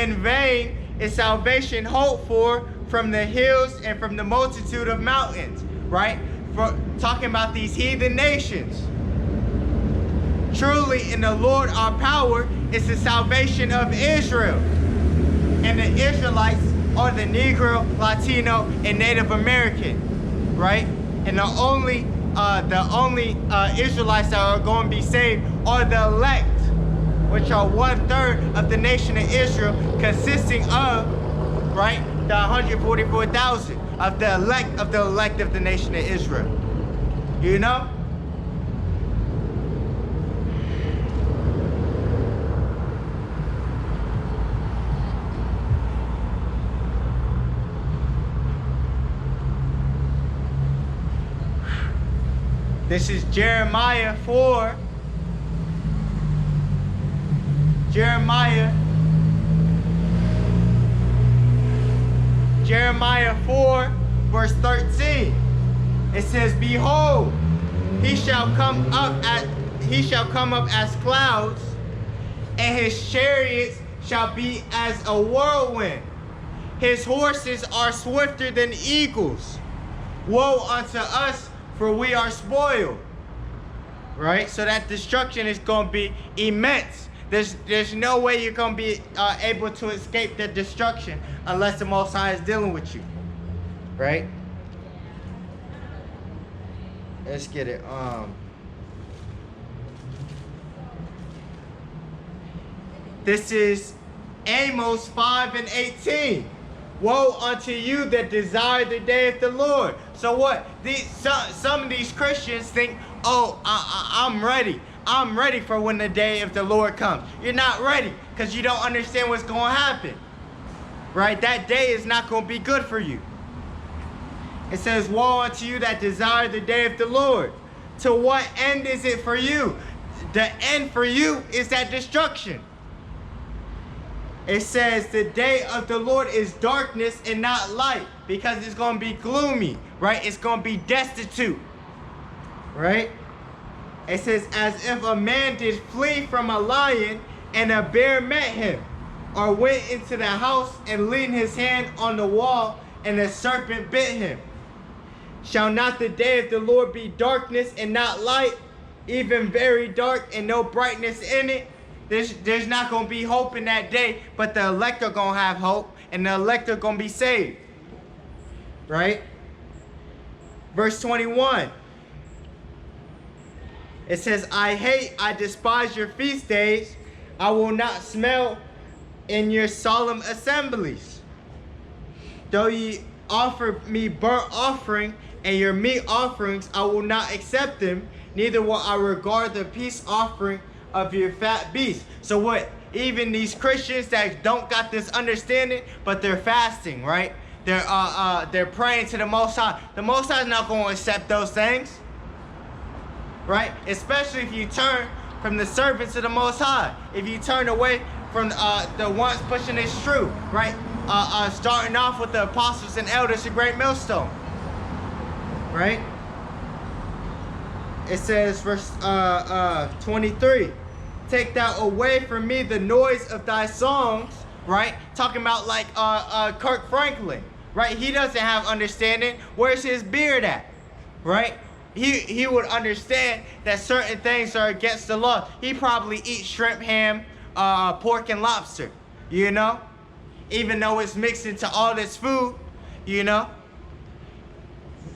in vain is salvation hoped for from the hills and from the multitude of mountains, right? For talking about these heathen nations. Truly in the Lord our power is the salvation of Israel. And the Israelites are the Negro, Latino, and Native American, right? And the only Israelites that are going to be saved are the elect, which are 1/3 of the nation of Israel, consisting of, right, the 144,000 of the elect of the nation of Israel. You know? This is Jeremiah 4. Jeremiah 4, verse 13. It says, behold, he shall come up as clouds, and his chariots shall be as a whirlwind. His horses are swifter than eagles. Woe unto us, for we are spoiled. Right? So that destruction is going to be immense. There's no way you're going to be able to escape that destruction unless the Most High is dealing with you. Right? Let's get it. This is Amos 5:18. Woe unto you that desire the day of the Lord. So what? Some of these Christians think, oh, I'm ready. I'm ready for when the day of the Lord comes. You're not ready because you don't understand what's going to happen. Right? That day is not going to be good for you. It says, woe unto you that desire the day of the Lord. To what end is it for you? The end for you is that destruction. It says the day of the Lord is darkness and not light, because it's going to be gloomy, right? It's going to be destitute, right? It says, as if a man did flee from a lion and a bear met him, or went into the house and leaned his hand on the wall and a serpent bit him. Shall not the day of the Lord be darkness and not light, even very dark and no brightness in it? There's not going to be hope in that day, but the elect are going to have hope, and the elect are going to be saved. Right? Verse 21. It says, I despise your feast days. I will not smell in your solemn assemblies. Though ye offer me burnt offering and your meat offerings, I will not accept them, neither will I regard the peace offering of your fat beasts. So what? Even these Christians that don't got this understanding, but they're fasting, right? They're praying to the Most High. The Most High is not going to accept those things, right? Especially if you turn from the servants of the Most High. If you turn away from the ones pushing this truth, right? Starting off with the apostles and elders of Greatmillstone, right? It says, verse 23. Take thou away from me the noise of thy songs, right? Talking about like Kirk Franklin, right? He doesn't have understanding. Where's his beard at, right? He would understand that certain things are against the law. He probably eats shrimp, ham, pork, and lobster, you know? Even though it's mixed into all this food, you know?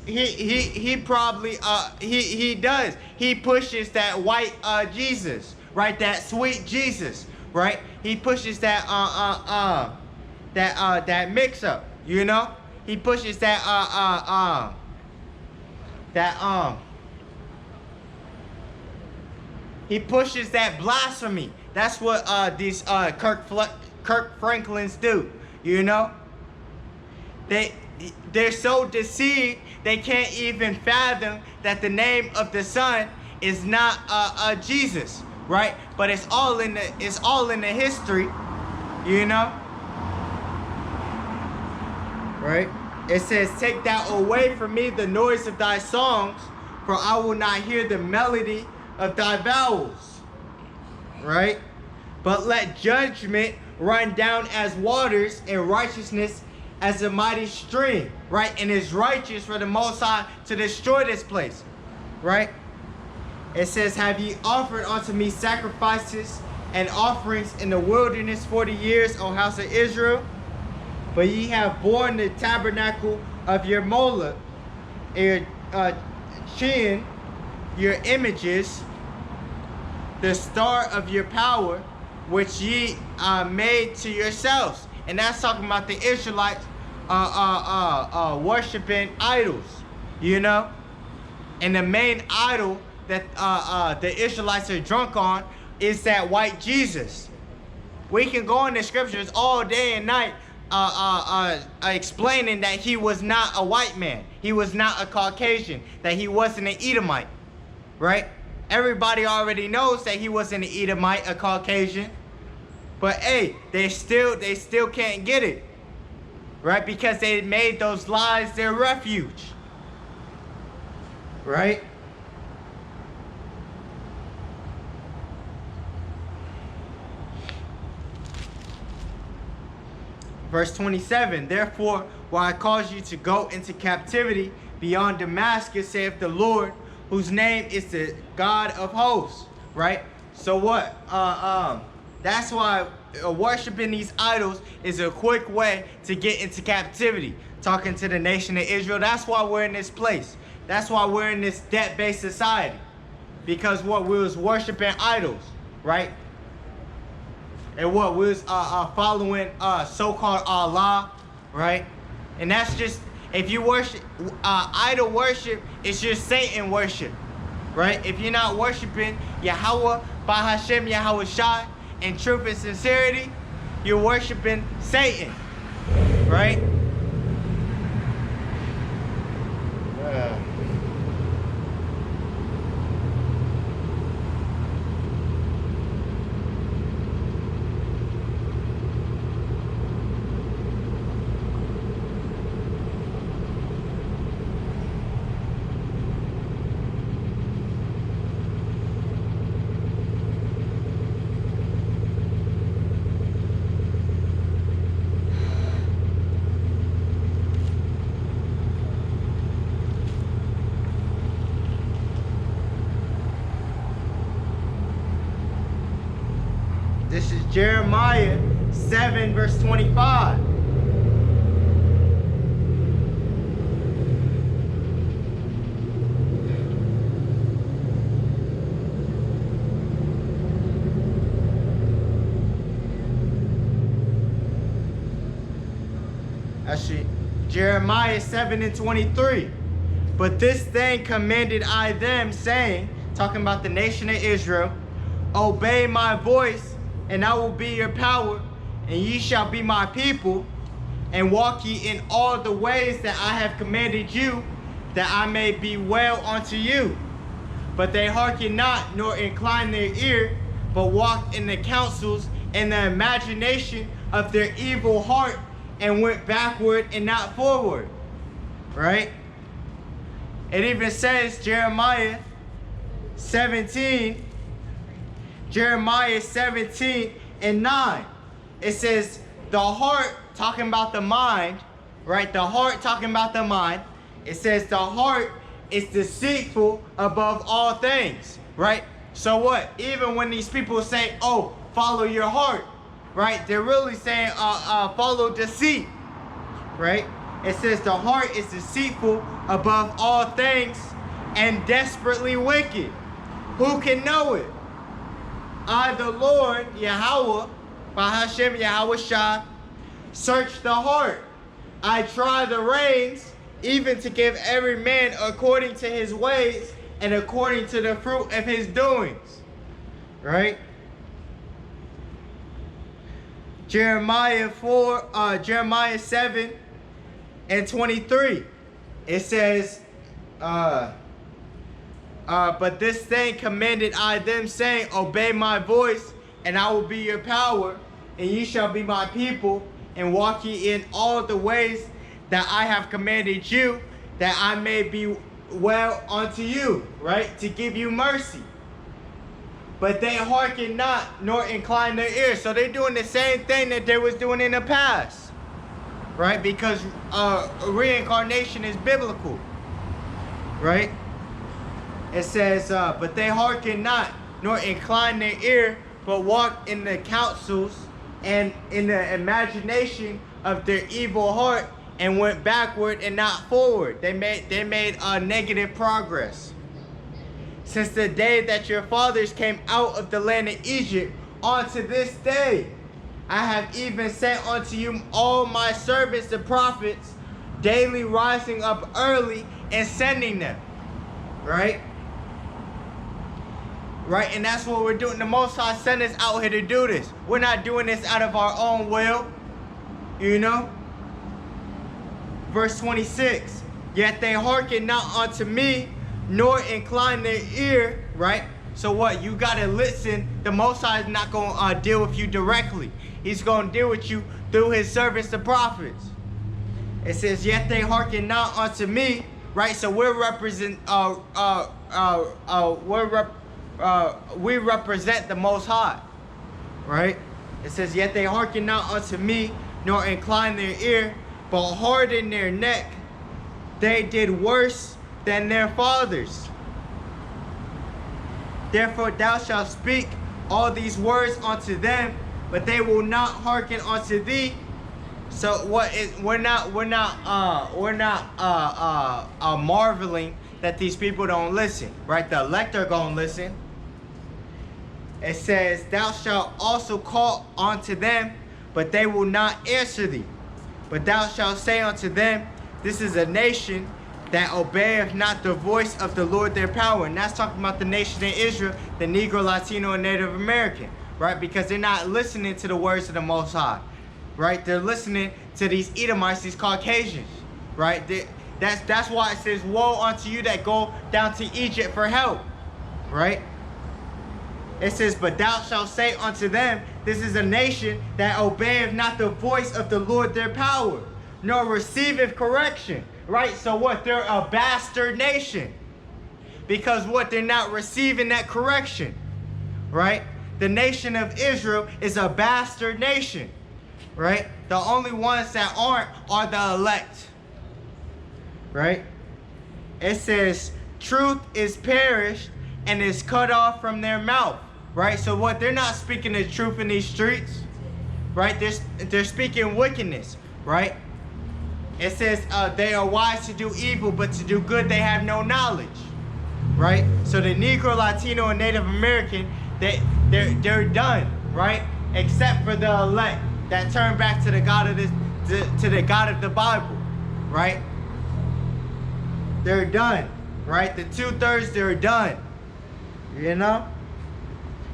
He probably he does. He pushes that white Jesus, right? That sweet Jesus, right? He pushes that that mix up, you know? He pushes that he pushes that blasphemy. That's what these Kirk Franklins do, you know? They're so deceived they can't even fathom that the name of the Son is not Jesus, right? But it's all in the history, you know? Right? It says, take thou away from me the noise of thy songs, for I will not hear the melody of thy vowels. Right? But let judgment run down as waters, and righteousness as a mighty stream, right? And it's righteous for the Most High to destroy this place, right? It says, have ye offered unto me sacrifices and offerings in the wilderness 40 years, O house of Israel? But ye have borne the tabernacle of your Moloch, your chin, your images, the star of your power, which ye made to yourselves. And that's talking about the Israelites worshiping idols, you know? And the main idol that the Israelites are drunk on is that white Jesus. We can go in the scriptures all day and night explaining that he was not a white man. He was not a Caucasian. That he wasn't an Edomite, right? Everybody already knows that he wasn't an Edomite, a Caucasian. But hey, they still can't get it, right? Because they made those lies their refuge, right? Verse 27, therefore, will I cause you to go into captivity beyond Damascus, saith the Lord, whose name is the God of hosts, right? So what? That's why worshiping these idols is a quick way to get into captivity. Talking to the nation of Israel, that's why we're in this place. That's why we're in this debt-based society. Because what? We was worshiping idols, right? And what? We was following so-called Allah, right? And that's just, if you worship, idol worship, it's just Satan worship, right? If you're not worshiping Yahawah, Yahawashi, in truth and sincerity, you're worshiping Satan, right? This is Jeremiah 7, verse 25. Actually, Jeremiah 7 and 23. But this thing commanded I them, saying, talking about the nation of Israel, obey my voice, and I will be your power, and ye shall be my people, and walk ye in all the ways that I have commanded you, that I may be well unto you. But they hearken not, nor incline their ear, but walked in the counsels and the imagination of their evil heart, and went backward and not forward. Right? It even says, Jeremiah 17 and 9. It says, the heart, talking about the mind, right? The heart talking about the mind. It says the heart is deceitful above all things, right? So what? Even when these people say, oh, follow your heart, right? They're really saying, follow deceit, right? It says the heart is deceitful above all things and desperately wicked. Who can know it? I, the Lord, Yahawah, Yahawashi, search the heart. I try the reins, even to give every man according to his ways and according to the fruit of his doings. Right? Jeremiah 7 and 23. It says, but this thing commanded I them, saying, obey my voice, and I will be your power, and ye shall be my people, and walk ye in all the ways that I have commanded you, that I may be well unto you, right? To give you mercy, but they hearken not, nor incline their ears. So they're doing the same thing that they was doing in the past, right? Because reincarnation is biblical, right? It says, but they hearken not, nor incline their ear, but walk in the counsels and in the imagination of their evil heart, and went backward and not forward. They made negative progress. Since the day that your fathers came out of the land of Egypt, unto this day, I have even sent unto you all my servants the prophets, daily rising up early and sending them. Right? Right, and that's what we're doing. The Most High sent us out here to do this. We're not doing this out of our own will. You know? Verse 26. Yet they hearken not unto me, nor incline their ear. Right? So what? You got to listen. The Most High is not going to deal with you directly. He's going to deal with you through his servants, the prophets. It says, yet they hearken not unto me. Right? So we represent the Most High, right? It says, yet they hearken not unto me, nor incline their ear, but harden their neck. They did worse than their fathers. Therefore thou shalt speak all these words unto them, but they will not hearken unto thee. So what is we're not marveling that these people don't listen, right? The elect are gonna listen. It says, thou shalt also call unto them, but they will not answer thee. But thou shalt say unto them, this is a nation that obeyeth not the voice of the Lord their power. And that's talking about the nation of Israel, the Negro, Latino, and Native American, right? Because they're not listening to the words of the Most High, right? They're listening to these Edomites, these Caucasians, right? That's why it says, woe unto you that go down to Egypt for help, right? It says, but thou shalt say unto them, this is a nation that obeyeth not the voice of the Lord their power, nor receiveth correction. Right? So what? They're a bastard nation. Because what? They're not receiving that correction. Right? The nation of Israel is a bastard nation. Right? The only ones that aren't are the elect. Right? It says, truth is perished and is cut off from their mouth. Right? So what? They're not speaking the truth in these streets. Right? They're speaking wickedness. Right? It says they are wise to do evil, but to do good they have no knowledge. Right? So the Negro, Latino, and Native American, they're done. Right? Except for the elect that turn back to the God of to the God of the Bible. Right? They're done. Right? The 2/3, they're done. You know?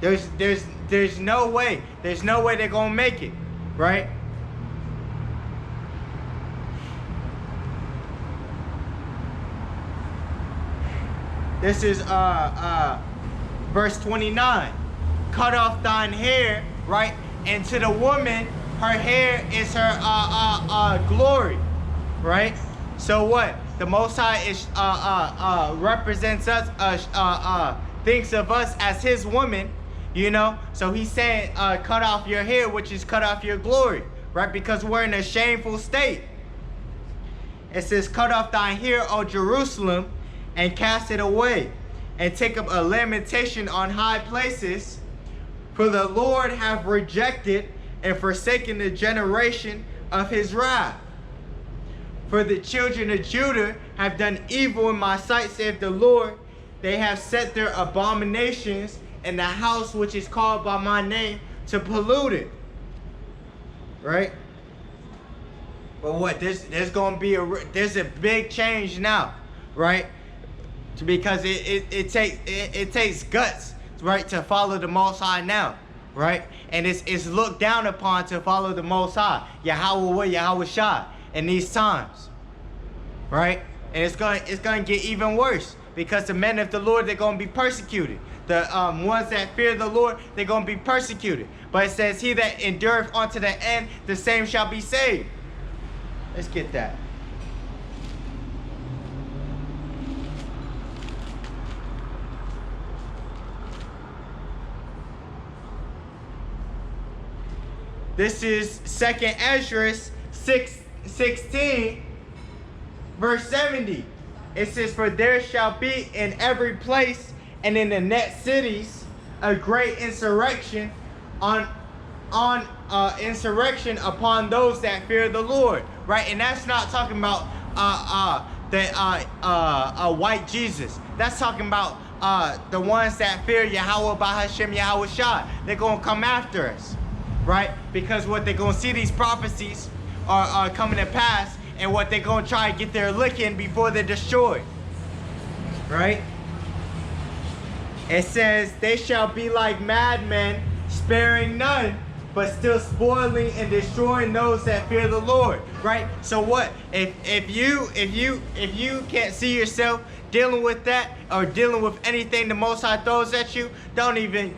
There's no way. There's no way they're gonna make it. Right? This is verse 29. Cut off thine hair, right? And to the woman, her hair is her glory, right? So what? The Most High is represents us, thinks of us as his woman, you know? So he's saying, cut off your hair, which is cut off your glory, right? Because we're in a shameful state. It says, cut off thine hair, O Jerusalem, and cast it away, and take up a lamentation on high places. For the Lord hath rejected and forsaken the generation of his wrath. For the children of Judah have done evil in my sight, saith the Lord. They have set their abominations in the house which is called by my name, to pollute it. Right? But what? There's gonna be there's a big change now, right? Because it takes guts, right, to follow the Most High now, right? And it's looked down upon to follow the Most High, Yahawah, Yahawashi, in these times, right? And it's gonna get even worse, because the men of the Lord, they're gonna be persecuted. The ones that fear the Lord, they're gonna be persecuted. But it says, he that endureth unto the end, the same shall be saved. Let's get that. This is 2nd Ezra 16, verse 70. It says, "For there shall be in every place and in the net cities a great insurrection insurrection upon those that fear the Lord." Right? And that's not talking about white Jesus. That's talking about the ones that fear Yahawah Bahashem Yahawashi. They're going to come after us. Right? Because what they're going to see, these prophecies are coming to pass, and what they're going to try to get their lick in before they're destroyed. Right? It says, "They shall be like madmen, sparing none, but still spoiling and destroying those that fear the Lord." Right? So what? If you can't see yourself dealing with that, or dealing with anything the Most High throws at you, don't even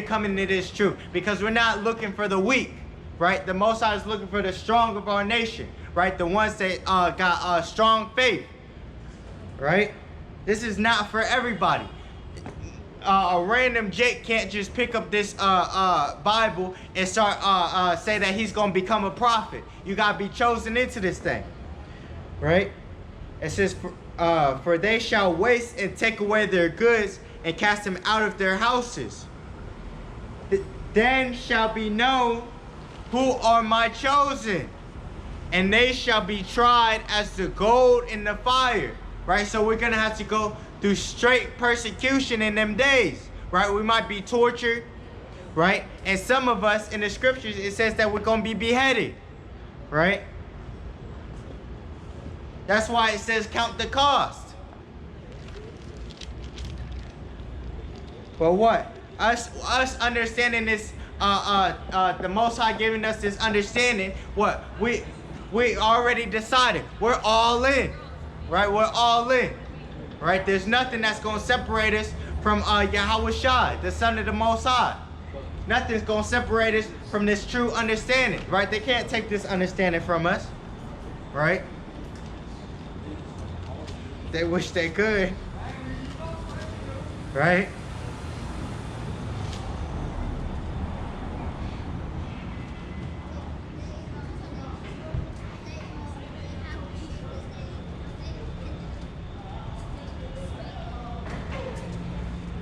come into this truth, because we're not looking for the weak. Right? The Most High is looking for the strong of our nation. Right? The ones that got strong faith. Right? This is not for everybody. A random Jake can't just pick up this Bible and start say that he's gonna become a prophet. You gotta be chosen into this thing, right? It says, "For they shall waste and take away their goods and cast them out of their houses. Then shall be known who are my chosen, and they shall be tried as the gold in the fire." Right? So we're gonna have to go through straight persecution in them days, right? We might be tortured, right? And some of us in the scriptures, it says that we're going to be beheaded, right? That's why it says count the cost. But what? Us understanding this, the Most High giving us this understanding, what? We already decided. We're all in, right? We're all in. Right? There's nothing that's going to separate us from Yahawashi, the Son of the Most High. Nothing's going to separate us from this true understanding. Right? They can't take this understanding from us. Right? They wish they could. Right?